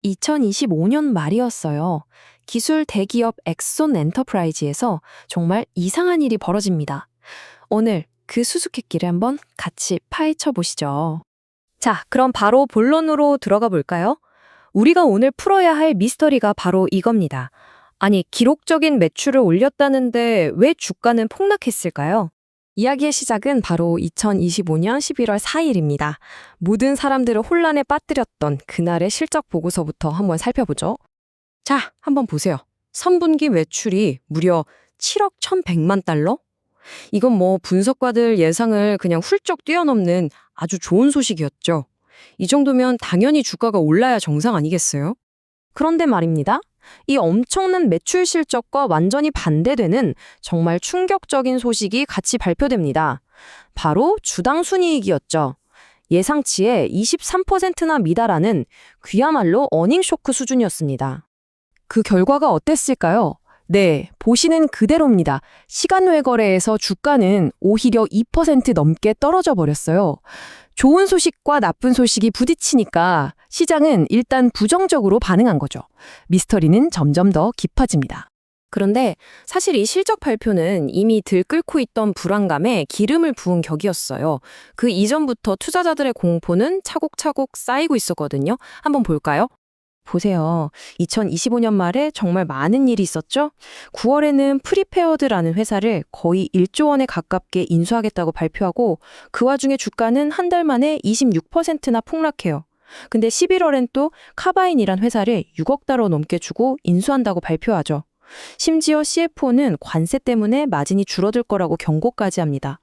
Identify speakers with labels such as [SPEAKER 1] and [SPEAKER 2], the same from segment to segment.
[SPEAKER 1] 2025년 말이었어요. 기술 대기업 엑손 엔터프라이즈에서 정말 이상한 일이 벌어집니다. 오늘 그 수수께끼를 한번 같이 파헤쳐 보시죠. 자, 그럼 바로 본론으로 들어가 볼까요? 우리가 오늘 풀어야 할 미스터리가 바로 이겁니다. 아니, 기록적인 매출을 올렸다는데 왜 주가는 폭락했을까요? 이야기의 시작은 바로 2025년 11월 4일입니다. 모든 사람들을 혼란에 빠뜨렸던 그날의 실적 보고서부터 한번 살펴보죠. 자, 한번 보세요. 3분기 매출이 무려 7억 1,100만 달러? 이건 뭐 분석가들 예상을 그냥 훌쩍 뛰어넘는 아주 좋은 소식이었죠. 이 정도면 당연히 주가가 올라야 정상 아니겠어요? 그런데 말입니다. 이 엄청난 매출 실적과 완전히 반대되는 정말 충격적인 소식이 같이 발표됩니다. 바로 주당 순이익이었죠. 예상치의 23%나 미달하는 그야말로 어닝 쇼크 수준이었습니다. 그 결과가 어땠을까요? 네, 보시는 그대로입니다. 시간외 거래에서 주가는 오히려 2% 넘게 떨어져 버렸어요. 좋은 소식과 나쁜 소식이 부딪히니까 시장은 일단 부정적으로 반응한 거죠. 미스터리는 점점 더 깊어집니다. 그런데 사실 이 실적 발표는 이미 들끓고 있던 불안감에 기름을 부은 격이었어요. 그 이전부터 투자자들의 공포는 차곡차곡 쌓이고 있었거든요. 한번 볼까요? 보세요. 2025년 말에 정말 많은 일이 있었죠? 9월에는 프리페어드라는 회사를 거의 1조 원에 가깝게 인수하겠다고 발표하고 그 와중에 주가는 한 달 만에 26%나 폭락해요. 근데 11월엔 또 카바인이란 회사를 6억 달러 넘게 주고 인수한다고 발표하죠. 심지어 CFO는 관세 때문에 마진이 줄어들 거라고 경고까지 합니다.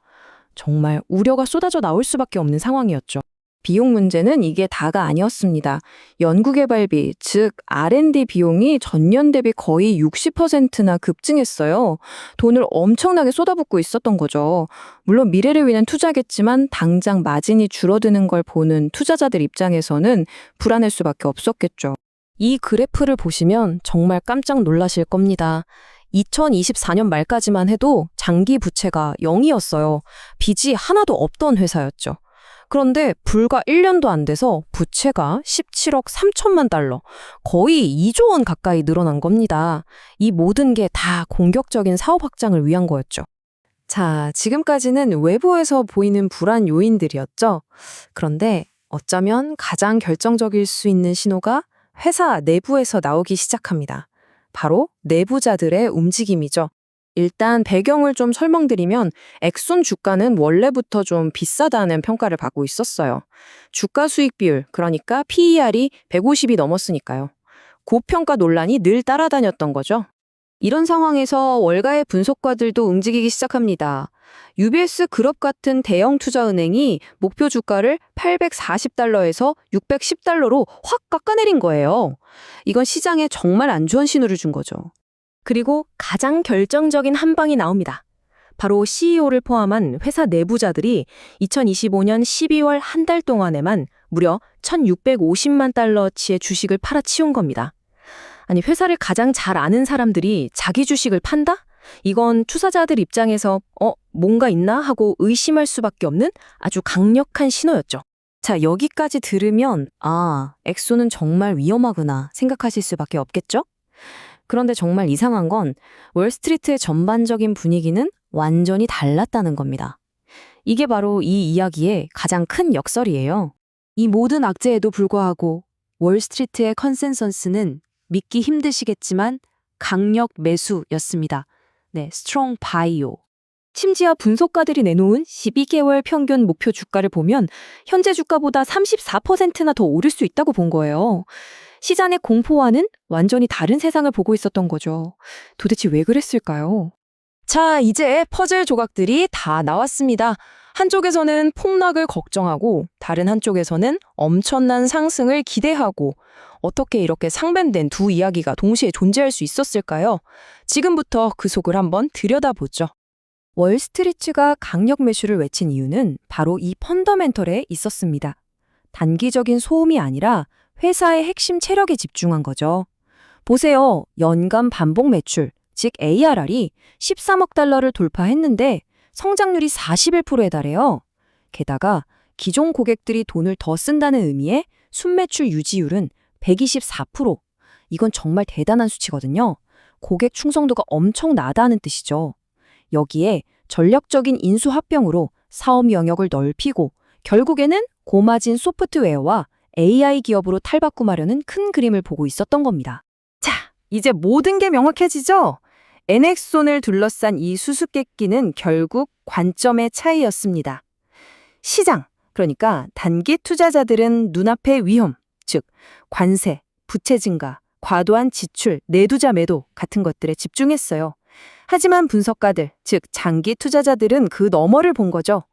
[SPEAKER 1] 정말 우려가 쏟아져 나올 수밖에 없는 상황이었죠. 비용 문제는 이게 다가 아니었습니다. 연구개발비, 즉 R&D 비용이 전년 대비 거의 60%나 급증했어요. 돈을 엄청나게 쏟아붓고 있었던 거죠. 물론 미래를 위한 투자겠지만 당장 마진이 줄어드는 걸 보는 투자자들 입장에서는 불안할 수밖에 없었겠죠. 이 그래프를 보시면 정말 깜짝 놀라실 겁니다. 2024년 말까지만 해도 장기 부채가 0이었어요. 빚이 하나도 없던 회사였죠. 그런데 불과 1년도 안 돼서 부채가 17억 3천만 달러, 거의 2조 원 가까이 늘어난 겁니다. 이 모든 게 다 공격적인 사업 확장을 위한 거였죠. 자, 지금까지는 외부에서 보이는 불안 요인들이었죠. 그런데 어쩌면 가장 결정적일 수 있는 신호가 회사 내부에서 나오기 시작합니다. 바로 내부자들의 움직임이죠. 일단 배경을 좀 설명드리면 엑손 주가는 원래부터 좀 비싸다는 평가를 받고 있었어요. 주가 수익 비율, 그러니까 PER이 150이 넘었으니까요. 고평가 논란이 늘 따라다녔던 거죠. 이런 상황에서 월가의 분석가들도 움직이기 시작합니다. UBS 그룹 같은 대형 투자은행이 목표 주가를 840달러에서 610달러로 확 깎아내린 거예요. 이건 시장에 정말 안 좋은 신호를 준 거죠. 그리고 가장 결정적인 한 방이 나옵니다. 바로 CEO를 포함한 회사 내부자들이 2025년 12월 한 달 동안에만 무려 1,650만 달러치의 주식을 팔아치운 겁니다. 아니, 회사를 가장 잘 아는 사람들이 자기 주식을 판다? 이건 투자자들 입장에서 뭔가 있나 하고 의심할 수밖에 없는 아주 강력한 신호였죠. 자, 여기까지 들으면 엑소는 정말 위험하구나 생각하실 수밖에 없겠죠? 그런데 정말 이상한 건 월스트리트의 전반적인 분위기는 완전히 달랐다는 겁니다. 이게 바로 이 이야기의 가장 큰 역설이에요. 이 모든 악재에도 불구하고 월스트리트의 컨센서스는 믿기 힘드시겠지만 강력 매수였습니다. 네, 스트롱 바이오. 심지어 분석가들이 내놓은 12개월 평균 목표 주가를 보면 현재 주가보다 34%나 더 오를 수 있다고 본 거예요. 시장의 공포와는 완전히 다른 세상을 보고 있었던 거죠. 도대체 왜 그랬을까요? 자, 이제 퍼즐 조각들이 다 나왔습니다. 한쪽에서는 폭락을 걱정하고 다른 한쪽에서는 엄청난 상승을 기대하고 어떻게 이렇게 상반된 두 이야기가 동시에 존재할 수 있었을까요? 지금부터 그 속을 한번 들여다보죠. 월스트리트가 강력 매수를 외친 이유는 바로 이 펀더멘털에 있었습니다. 단기적인 소음이 아니라 회사의 핵심 체력에 집중한 거죠. 보세요. 연간 반복 매출, 즉 ARR이 13억 달러를 돌파했는데 성장률이 41%에 달해요. 게다가 기존 고객들이 돈을 더 쓴다는 의미의 순매출 유지율은
[SPEAKER 2] 124%. 이건 정말 대단한 수치거든요. 고객 충성도가 엄청 나다는 뜻이죠. 여기에 전략적인 인수합병으로 사업 영역을 넓히고 결국에는 고마진 소프트웨어와 AI 기업으로 탈바꿈하려는 큰 그림을 보고 있었던 겁니다.
[SPEAKER 1] 자, 이제 모든 게 명확해지죠? 엔엑손을 둘러싼 이 수수께끼는 결국 관점의 차이였습니다. 시장, 그러니까 단기 투자자들은 눈앞의 위험, 즉 관세, 부채 증가, 과도한 지출, 내두자 매도 같은 것들에 집중했어요. 하지만 분석가들, 즉 장기 투자자들은 그 너머를 본 거죠.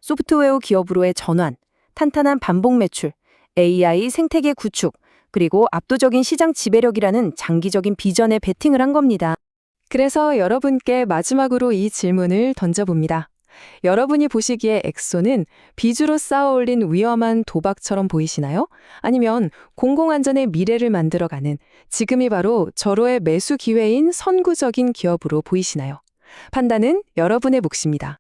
[SPEAKER 1] 소프트웨어 기업으로의 전환, 탄탄한 반복 매출, AI 생태계 구축, 그리고 압도적인 시장 지배력이라는 장기적인 비전에 베팅을 한 겁니다. 그래서 여러분께 마지막으로 이 질문을 던져봅니다. 여러분이 보시기에 엑소는 비주로 쌓아올린 위험한 도박처럼 보이시나요? 아니면 공공안전의 미래를 만들어가는 지금이 바로 절호의 매수 기회인 선구적인 기업으로 보이시나요? 판단은 여러분의 몫입니다.